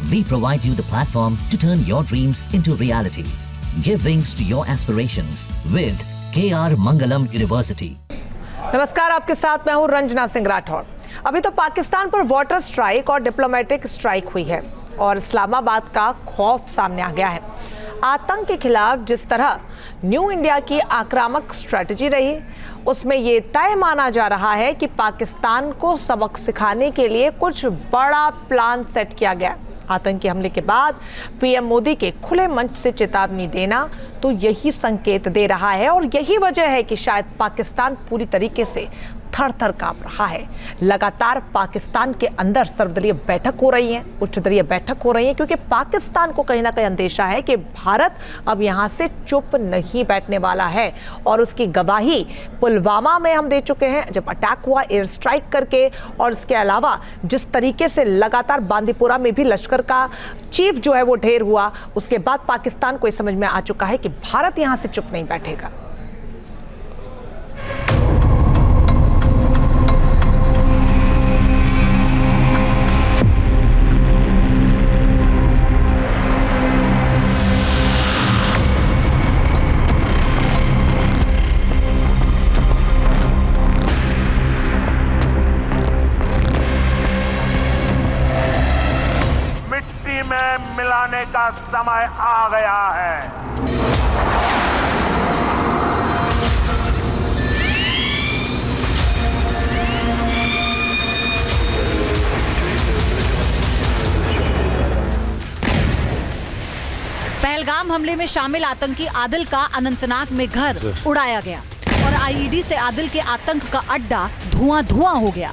We provide you the platform to turn your dreams into reality. Give wings to your aspirations with KR Mangalam University. नमस्कार, आपके साथ मैं हूं रंजना सिंह राठौड़। अभी तो पाकिस्तान पर वाटर स्ट्राइक और डिप्लोमेटिक स्ट्राइक हुई है और इस्लामाबाद का खौफ सामने आ गया है। आतंक के खिलाफ जिस तरह न्यू इंडिया की आक्रामक स्ट्रेटजी रही, उसमें ये तय माना जा रहा है कि पाकिस्तान को सबक सिखाने के लिए कुछ बड़ा प्लान सेट किया गया। आतंकी हमले के बाद पीएम मोदी के खुले मंच से चेतावनी देना तो यही संकेत दे रहा है और यही वजह है कि शायद पाकिस्तान पूरी तरीके से थर थर कांप रहा है। लगातार पाकिस्तान के अंदर सर्वदलीय बैठक हो रही है, उच्चस्तरीय बैठक हो रही है, क्योंकि पाकिस्तान को कहीं ना कहीं अंदेशा है कि भारत अब यहां से चुप नहीं बैठने वाला है और उसकी गवाही पुलवामा में हम दे चुके हैं, जब अटैक हुआ एयर स्ट्राइक करके, और इसके अलावा जिस तरीके से लगातार बांदीपुरा में भी लश्कर का चीफ जो है वो ढेर हुआ, उसके बाद पाकिस्तान को ये समझ में आ चुका है कि भारत यहां से चुप नहीं बैठेगा। मिलाने का समय आ गया है। पहलगाम हमले में शामिल आतंकी आदिल का अनंतनाग में घर उड़ाया गया और आईईडी से आदिल के आतंक का अड्डा धुआं हो गया।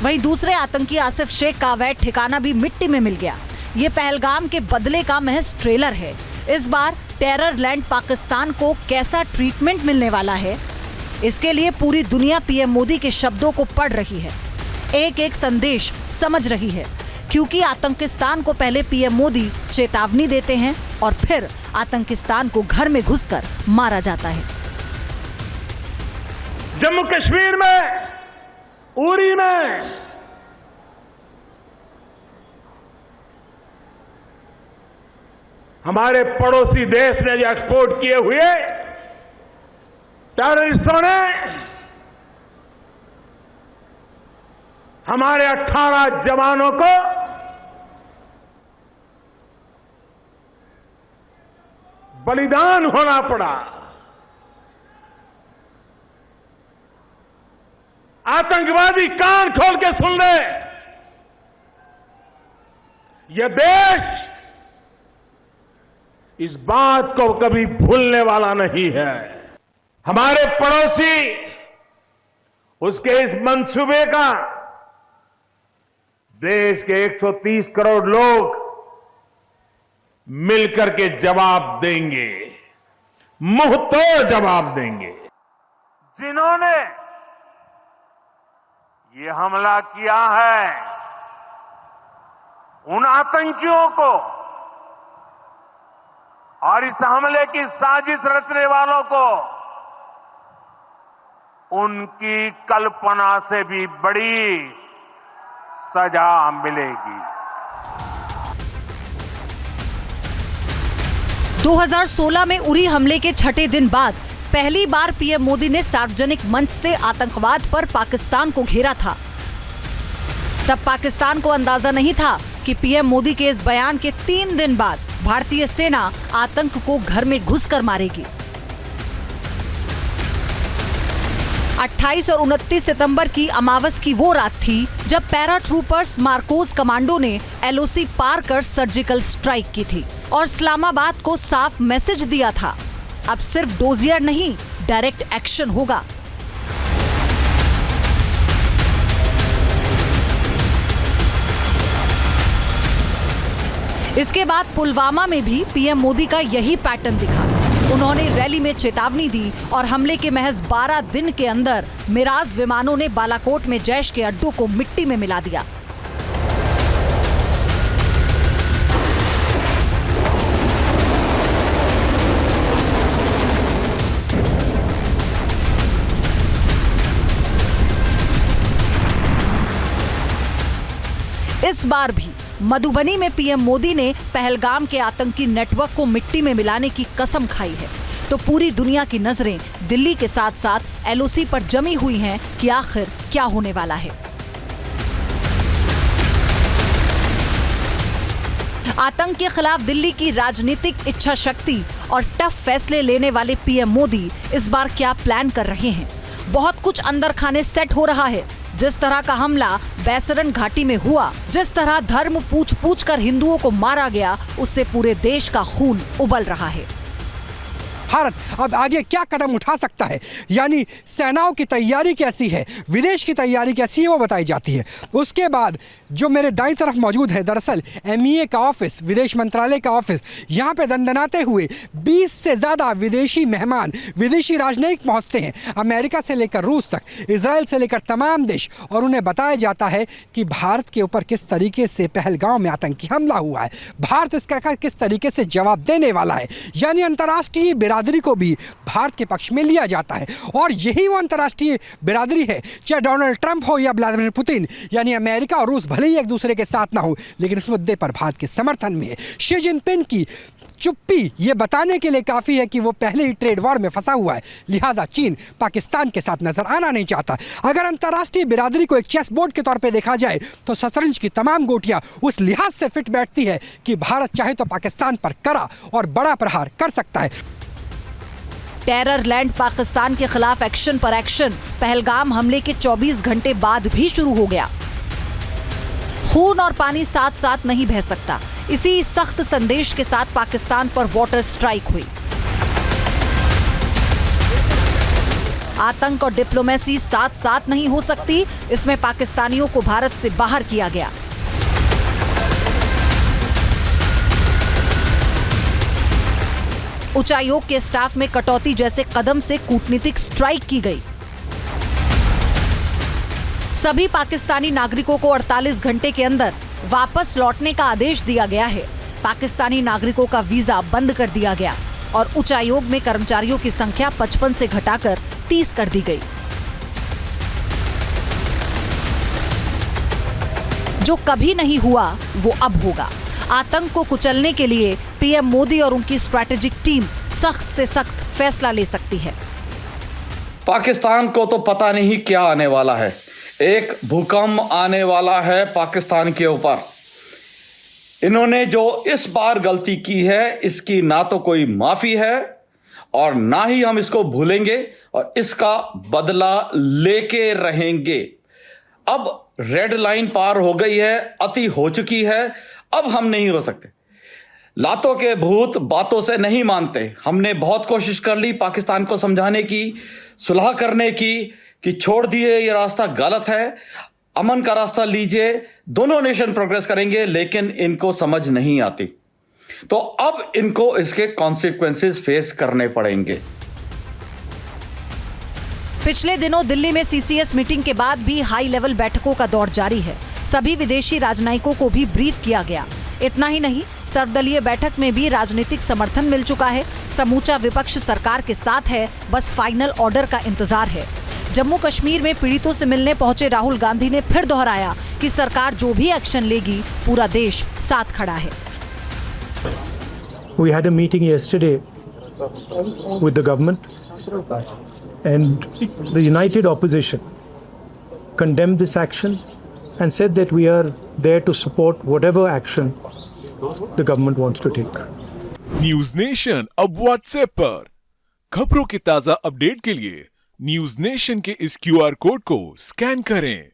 वहीं दूसरे आतंकी आसिफ शेख का अवैध ठिकाना भी मिट्टी में मिल गया। ये पहलगाम के बदले का महज ट्रेलर है। इस बार टेरर लैंड पाकिस्तान को कैसा ट्रीटमेंट मिलने वाला है, इसके लिए पूरी दुनिया पीएम मोदी के शब्दों को पढ़ रही है, एक एक संदेश समझ रही है, क्योंकि आतंकिस्तान को पहले पीएम मोदी चेतावनी देते हैं और फिर आतंकिस्तान को घर में घुसकर मारा जाता है। जम्मू कश्मीर में, उरी में हमारे पड़ोसी देश ने जो एक्सपोर्ट किए हुए टेररिस्टों ने हमारे 18 जवानों को बलिदान होना पड़ा। आतंकवादी कान खोल के सुन ले, यह देश इस बात को कभी भूलने वाला नहीं है। हमारे पड़ोसी उसके इस मंसूबे का देश के 130 करोड़ लोग मिलकर के जवाब देंगे, मुंह तोड़ जवाब देंगे। जिन्होंने ये हमला किया है, उन आतंकियों को और इस हमले की साजिश रचने वालों को उनकी कल्पना से भी बड़ी सजा मिलेगी। 2016 में उरी हमले के छठे दिन बाद पहली बार पीएम मोदी ने सार्वजनिक मंच से आतंकवाद पर पाकिस्तान को घेरा था। तब पाकिस्तान को अंदाजा नहीं था कि पीएम मोदी के इस बयान के 3 दिन बाद भारतीय सेना आतंक को घर में घुसकर मारेगी। 28 और 29 सितंबर की अमावस की वो रात थी जब पैरा ट्रूपर्स मार्कोस कमांडो ने एलओसी पार कर सर्जिकल स्ट्राइक की थी और इस्लामाबाद को साफ मैसेज दिया था, अब सिर्फ डोजियर नहीं, डायरेक्ट एक्शन होगा। इसके बाद पुलवामा में भी पीएम मोदी का यही पैटर्न दिखा। उन्होंने रैली में चेतावनी दी और हमले के महज 12 दिन के अंदर मिराज विमानों ने बालाकोट में जैश के अड्डों को मिट्टी में मिला दिया। इस बार भी मधुबनी में पीएम मोदी ने पहलगाम के आतंकी नेटवर्क को मिट्टी में मिलाने की कसम खाई है, तो पूरी दुनिया की नजरें दिल्ली के साथ साथ एलओसी पर जमी हुई हैं कि आखिर क्या होने वाला है। आतंक के खिलाफ दिल्ली की राजनीतिक इच्छा शक्ति और टफ फैसले लेने वाले पीएम मोदी इस बार क्या प्लान कर रहे हैं? बहुत कुछ अंदर खाने सेट हो रहा है। जिस तरह का हमला बैसरन घाटी में हुआ, जिस तरह धर्म पूछ पूछ कर हिंदुओं को मारा गया, उससे पूरे देश का खून उबल रहा है। भारत अब आगे क्या कदम उठा सकता है, यानी सेनाओं की तैयारी कैसी है, विदेश की तैयारी कैसी है, वो बताई जाती है। उसके बाद जो मेरे दाईं तरफ मौजूद है, दरअसल एमईए का ऑफिस, विदेश मंत्रालय का ऑफिस, यहाँ पे दंदनाते हुए 20 से ज़्यादा विदेशी मेहमान, विदेशी राजनयिक पहुँचते हैं, अमेरिका से लेकर रूस तक, इजराइल से लेकर तमाम देश, और उन्हें बताया जाता है कि भारत के ऊपर किस तरीके से पहलगाम में आतंकी हमला हुआ है, भारत इसका किस तरीके से जवाब देने वाला है। यानी अंतर्राष्ट्रीय बिरादरी को भी भारत के पक्ष में लिया जाता है, और यही वो अंतर्राष्ट्रीय बिरादरी है, चाहे डोनाल्ड ट्रंप हो या व्लादिमीर पुतिन, यानी अमेरिका और रूस भले ही एक दूसरे के साथ ना हो, लेकिन इस मुद्दे पर भारत के समर्थन में है। शी जिनपिंग की चुप्पी ये बताने के लिए काफ़ी है कि वो पहले ही ट्रेड वॉर में फंसा हुआ है, लिहाजा चीन पाकिस्तान के साथ नजर आना नहीं चाहता। अगर अंतर्राष्ट्रीय बिरादरी को एक चेस बोर्ड के तौर पे देखा जाए तो शतरंज की तमाम गोटियां उस लिहाज से फिट बैठती है कि भारत चाहे तो पाकिस्तान पर कड़ा और बड़ा प्रहार कर सकता है। टेरर लैंड पाकिस्तान के खिलाफ एक्शन पर एक्शन पहलगाम हमले के 24 घंटे बाद भी शुरू हो गया। खून और पानी साथ साथ नहीं बह सकता, इसी सख्त संदेश के साथ पाकिस्तान पर वाटर स्ट्राइक हुई। आतंक और डिप्लोमेसी साथ साथ नहीं हो सकती, इसमें पाकिस्तानियों को भारत से बाहर किया गया। उच्चायोग के स्टाफ में कटौती जैसे कदम से कूटनीतिक स्ट्राइक की गई। सभी पाकिस्तानी नागरिकों को 48 घंटे के अंदर वापस लौटने का आदेश दिया गया है। पाकिस्तानी नागरिकों का वीजा बंद कर दिया गया और उच्चायोग में कर्मचारियों की संख्या 55 से घटाकर 30 कर दी गई। जो कभी नहीं हुआ वो अब होगा। आतंक को कुचलने के लिए पीएम मोदी और उनकी स्ट्रैटेजिक टीम सख्त से सख्त फैसला ले सकती है। पाकिस्तान को तो पता नहीं क्या आने वाला है। एक भूकंप आने वाला है पाकिस्तान के ऊपर। इन्होंने जो इस बार गलती की है, इसकी ना तो कोई माफी है और ना ही हम इसको भूलेंगे और इसका बदला लेके रहेंगे। अब रेड लाइन पार हो गई है, अति हो चुकी है, अब हम नहीं रो सकते। लातों के भूत बातों से नहीं मानते। हमने बहुत कोशिश कर ली पाकिस्तान को समझाने की, सुलह करने की, कि छोड़ दिए ये रास्ता गलत है, अमन का रास्ता लीजिए, दोनों नेशन प्रोग्रेस करेंगे, लेकिन इनको समझ नहीं आती। तो अब इनको इसके कॉन्सिक्वेंसेस फेस करने पड़ेंगे। पिछले दिनों दिल्ली में सीसीएस मीटिंग के बाद भी हाई लेवल बैठकों का दौर जारी है। सभी विदेशी राजनयिकों को भी ब्रीफ किया गया। इतना ही नहीं, सर्वदलीय बैठक में भी राजनीतिक समर्थन मिल चुका है। समूचा विपक्ष सरकार के साथ है, बस फाइनल ऑर्डर का इंतजार है। जम्मू कश्मीर में पीड़ितों से मिलने पहुंचे राहुल गांधी ने फिर दोहराया कि सरकार जो भी एक्शन लेगी, पूरा देश साथ खड़ा है। We had a meeting yesterday with the government and the united opposition condemned this action and said that we are there to support whatever action the government wants to take. News nation अब WhatsApp पर खबरों के ताजा update के लिए news nation के इस QR code को स्कैन करें।